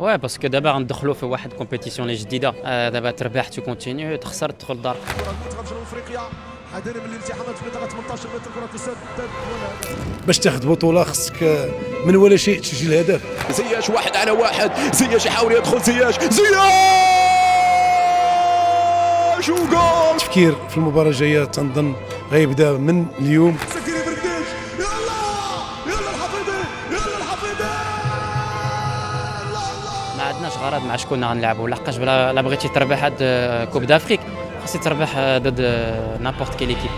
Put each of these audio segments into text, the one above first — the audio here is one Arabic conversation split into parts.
Ouais, parce que d'abord ندخلوا في واحد كومبيتيسيون اللي جديده. دابا تربح تو كونتينيو، تخسر تدخل الدار. غتمشي لافريقيا حذر من الالتحامات في منطقه 18 متر كره تسدد. باش تاخذ بطوله خصك من ولا شيء تسجل الهدف. زياش 1-على-1، زياش يحاول يدخل، زياش وجول. التفكير في المباراه الجايه تنظن غيبدا من اليوم. سكري برديش، يلا الحفيظي، يلا الحفيظي. ما عندناش غرض مع شكون غنلعبوا، لحقاش بلا بغيتي تربح هاد كوب دافريك خاصك تربح ضد نابورت كي ليكيب.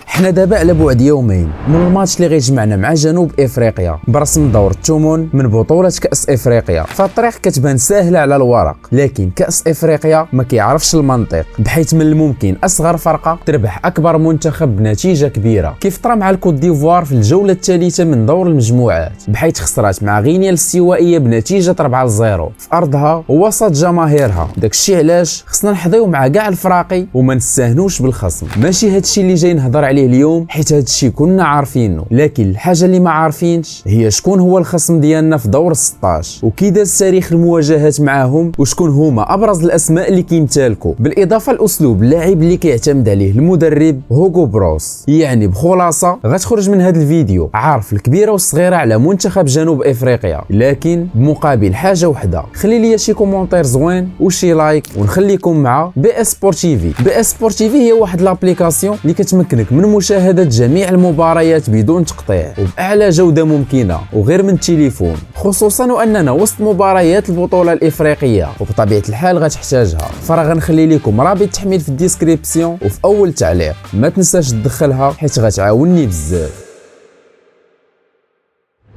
حنا دابا على بعد يومين من الماتش اللي غيجمعنا مع جنوب افريقيا برسم دور الثمن من بطوله كاس افريقيا. فالطريق كتبان ساهله على الورق، لكن كاس افريقيا ما كيعرفش المنطق، بحيث من الممكن اصغر فرقه تربح اكبر منتخب بنتيجه كبيره، كيف طرا مع الكوت ديفوار في الجوله الثالثه من دور المجموعات، بحيث خسرات مع غينيا الاستوائيه بنتيجه 4-0 في ارضها ووسط جماهيرها. داكشي علاش خصنا نحظيو مع كاع الفراقي وما نستهنوش بالخصم. ماشي هادشي اللي جاي نهضر عليه اليوم، حيت هادشي كنا عارفينه، لكن الحاجه اللي ما عارفينش هي شكون هو الخصم ديالنا في دور 16 وكي داز تاريخ المواجهات معاهم وشكون هما ابرز الاسماء اللي كيمتالكوا، بالاضافه لاسلوب اللاعب اللي كيعتمد عليه المدرب هوغو بروس. يعني بخلاصه غتخرج من هذا الفيديو عارف الكبيره والصغيره على منتخب جنوب افريقيا، لكن بمقابل حاجه وحده، خلي لي شي كومونتير زوين وشي لايك، ونخليكم مع بي اس سبورتيفي. بي اس سبورتيفي هي واحد لابليكاسيون اللي كتمكنك من مشاهدة جميع المباريات بدون تقطيع وبأعلى جودة ممكنة وغير من التليفون، خصوصا وأننا وسط مباريات البطولة الإفريقية وبطبيعة الحال غتحتاجها. فراه غنخلي لكم رابط تحميل في الديسكريبسيون وفي أول تعليق، ما تنساش تدخلها حيت غتعاوني بزاف.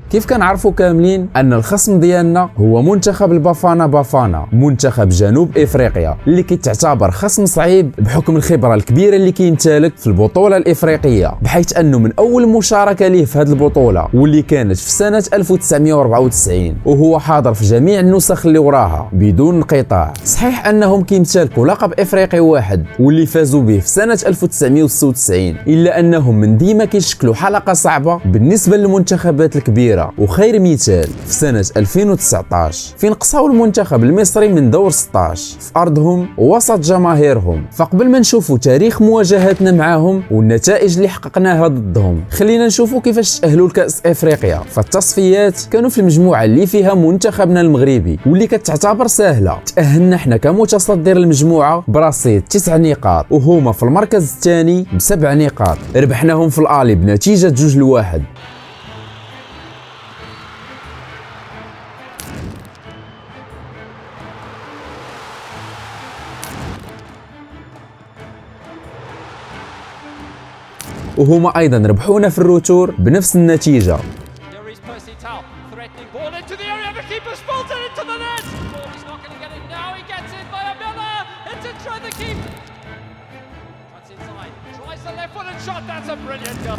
كيف كنعرفوا كاملين ان الخصم ديالنا هو منتخب البافانا بافانا، منتخب جنوب افريقيا اللي كيتعتبر خصم صعيب بحكم الخبره الكبيره اللي كيمتلك في البطوله الافريقيه، بحيث انه من اول مشاركه ليه في هذه البطوله واللي كانت في سنه 1994 وهو حاضر في جميع النسخ اللي وراها بدون انقطاع. صحيح انهم كيمتلكوا لقب افريقي واحد واللي فازوا به في سنه 1996، الا انهم من ديما كيشكلوا حلقه صعبه بالنسبه للمنتخبات الكبيره. وخير مثال في سنة 2019 فين قصاو المنتخب المصري من دور 16 في أرضهم ووسط جماهيرهم. فقبل ما نشوفوا تاريخ مواجهاتنا معاهم والنتائج اللي حققناها ضدهم، خلينا نشوفوا كيفاش تأهلوا لكأس إفريقيا. فالتصفيات كانوا في المجموعة اللي فيها منتخبنا المغربي واللي كتعتبر سهلة. تأهلنا حنا كمتصدر المجموعة برصيد 9 نقاط وهما في المركز الثاني ب7 نقاط. ربحناهم في الآلي بنتيجة 2-1. وهما ايضا ربحونا في الروتور بنفس النتيجه.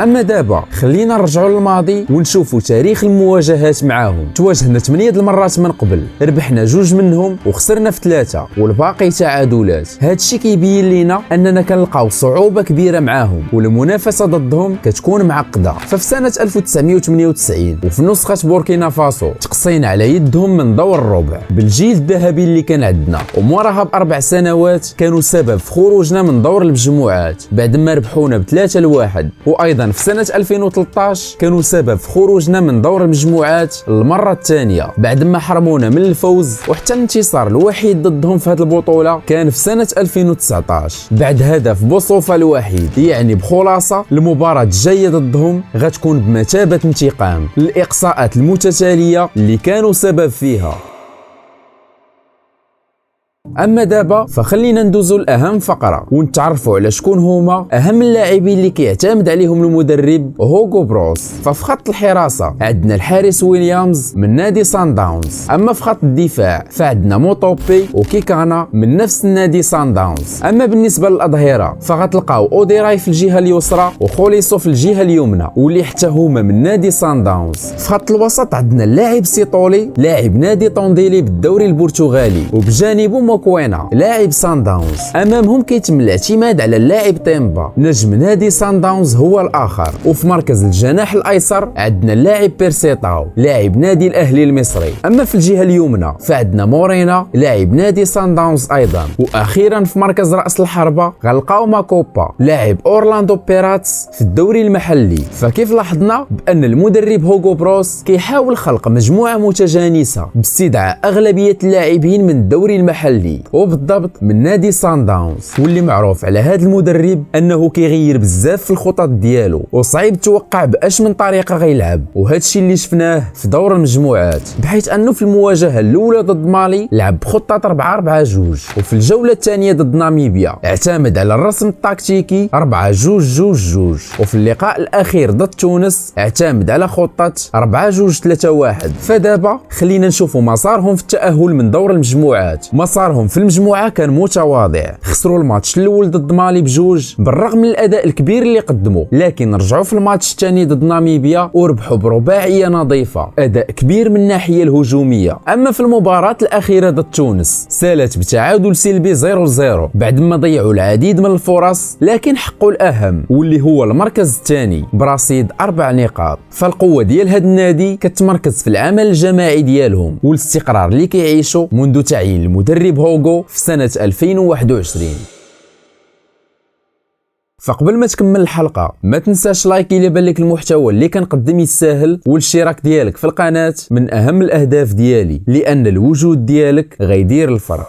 اما دابا خلينا نرجعوا للماضي ونشوفوا تاريخ المواجهات معاهم. تواجهنا 8 المرات من قبل، ربحنا 2 منهم وخسرنا في 3 والباقي تعادلات. هادشي كيبين لينا اننا كنلقاو صعوبه كبيره معاهم والمنافسه ضدهم كتكون معقده. ففي سنه 1998 وفي نسخه بوركينا فاسو تقصينا على يدهم من دور الربع بالجيل الذهبي اللي كان عندنا، وموراها ب4 سنوات كانوا سبب في خروجنا من دور المجموعات بعد ما ربحونا ب3-1. وايضا في سنه 2013 كانوا سبب في خروجنا من دور المجموعات المره الثانيه بعد ما حرمونا من الفوز، وحتى الانتصار الوحيد ضدهم في هذه البطوله كان في سنه 2019 بعد هدف بوصوفه الوحيد. يعني بخلاصه المباراه الجايه ضدهم غتكون بمثابه انتقام للاقصاءات المتتاليه اللي كانوا سبب فيها. اما دابا فخلينا ندوزو لاهم فقره ونتعرفوا على شكون هما اهم اللاعبين اللي كيعتمد عليهم المدرب هوغو بروس. ففي خط الحراسه عندنا الحارس ويليامز من نادي سان داونز، اما في خط الدفاع فعندنا موطوبي وكيكانا من نفس النادي سان داونز. اما بالنسبه للاظهره فغتلقاو اوديراي في الجهه اليسرى وخوليسو في الجهه اليمنى واللي حتى هما من نادي سان داونز. في خط الوسط عندنا اللاعب سيطولي لاعب نادي طونديلي بالدوري البرتغالي، وبجانبه موكوينا لاعب سان داونز. امامهم كيتم الاعتماد على اللاعب تيمبا نجم نادي سان داونز هو الاخر. وفي مركز الجناح الايسر عندنا اللاعب بيرسيتاو لاعب نادي الاهلي المصري. اما في الجهه اليمنى فعندنا مورينا لاعب نادي سان داونز ايضا. واخيرا في مركز راس الحربه غنلقاو ماكوبا لاعب اورلاندو بيراتس في الدوري المحلي. فكيف لاحظنا بان المدرب هوغو بروس كيحاول خلق مجموعه متجانسه باستدعاء اغلبيه اللاعبين من الدوري المحلي وبالضبط من نادي سان داونز، واللي معروف على هذا المدرب انه كيغير بزاف في الخطط ديالو وصعيب توقع باش من طريقه غيلعب. وهذا الشيء اللي شفناه في دور المجموعات، بحيث انه في المواجهه الاولى ضد مالي لعب بخطه 4-4-2، وفي الجوله الثانيه ضد ناميبيا اعتمد على الرسم التكتيكي 4-2-2-2، وفي اللقاء الاخير ضد تونس اعتمد على خطه 4-2-3-1. فدابا خلينا نشوفوا مسارهم في التاهل من دور المجموعات. مسارهم في المجموعه كان متواضع، خسروا الماتش الاول ضد مالي بجوج بالرغم من الاداء الكبير اللي قدموا، لكن رجعوا في الماتش الثاني ضد ناميبيا وربحوا برباعيه نظيفه، اداء كبير من الناحيه الهجوميه. اما في المباراه الاخيره ضد تونس سالت بتعادل سلبي 0-0 بعد ما ضيعوا العديد من الفرص، لكن حققوا الاهم واللي هو المركز الثاني برصيد 4 نقاط. فالقوه ديال هذا النادي كتمركز في العمل الجماعي ديالهم والاستقرار اللي كيعيشوا منذ تعيين المدرب هوغو في سنه 2021. فقبل ما تكمل الحلقه ما تنساش لايك الا بان لك المحتوى اللي كنقدم يستاهل، والاشتراك ديالك في القناه من اهم الاهداف ديالي، لان الوجود ديالك غيدير الفرق.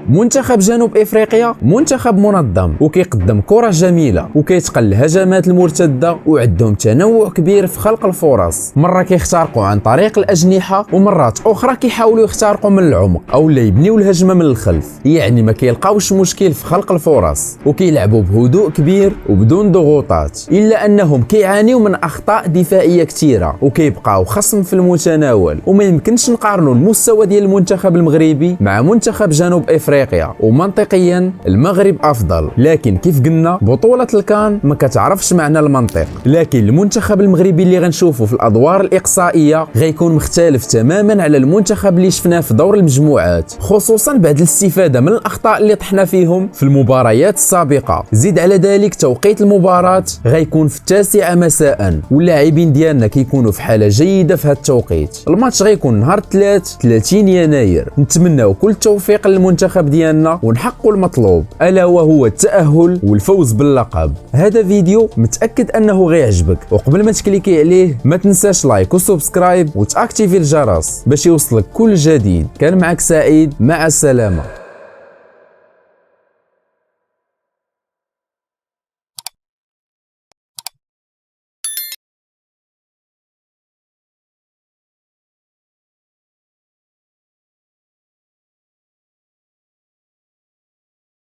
منتخب جنوب افريقيا منتخب منظم وكيقدم كره جميله وكيتقن الهجمات المرتده، وعندهم تنوع كبير في خلق الفرص. مره كيخترقوا عن طريق الاجنحه ومرات اخرى كيحاولوا يخترقوا من العمق او يبنيو الهجمه من الخلف، يعني ما كيلقاوش مشكل في خلق الفرص وكيلعبوا بهدوء كبير وبدون ضغوطات، الا انهم كيعانيوا من اخطاء دفاعيه كثيره وكيبقاو خصم في المتناول. وما يمكنش نقارنوا المستوى ديال المنتخب المغربي مع منتخب جنوب افريقيا، ومنطقيا المغرب افضل، لكن كيف قلنا بطولة الكان ما كتعرفش معنى المنطق. لكن المنتخب المغربي اللي غنشوفه في الادوار الاقصائيه غيكون مختلف تماما على المنتخب اللي شفناه في دور المجموعات، خصوصا بعد الاستفاده من الاخطاء اللي طحنا فيهم في المباريات السابقه. زيد على ذلك توقيت المباراه غيكون في 9 مساء، واللاعبين ديالنا كيكونوا في حاله جيده في هذا التوقيت. الماتش غيكون نهار 30 يناير. نتمناو كل التوفيق للمنتخب ديالنا ونحققوا المطلوب، الا وهو التاهل والفوز باللقب. هذا فيديو متاكد انه غيعجبك، وقبل ما تكليكي عليه ما تنساش لايك وسبسكرايب وتاكتيفي الجرس باش يوصلك كل جديد. كان معك سعيد، مع السلامه.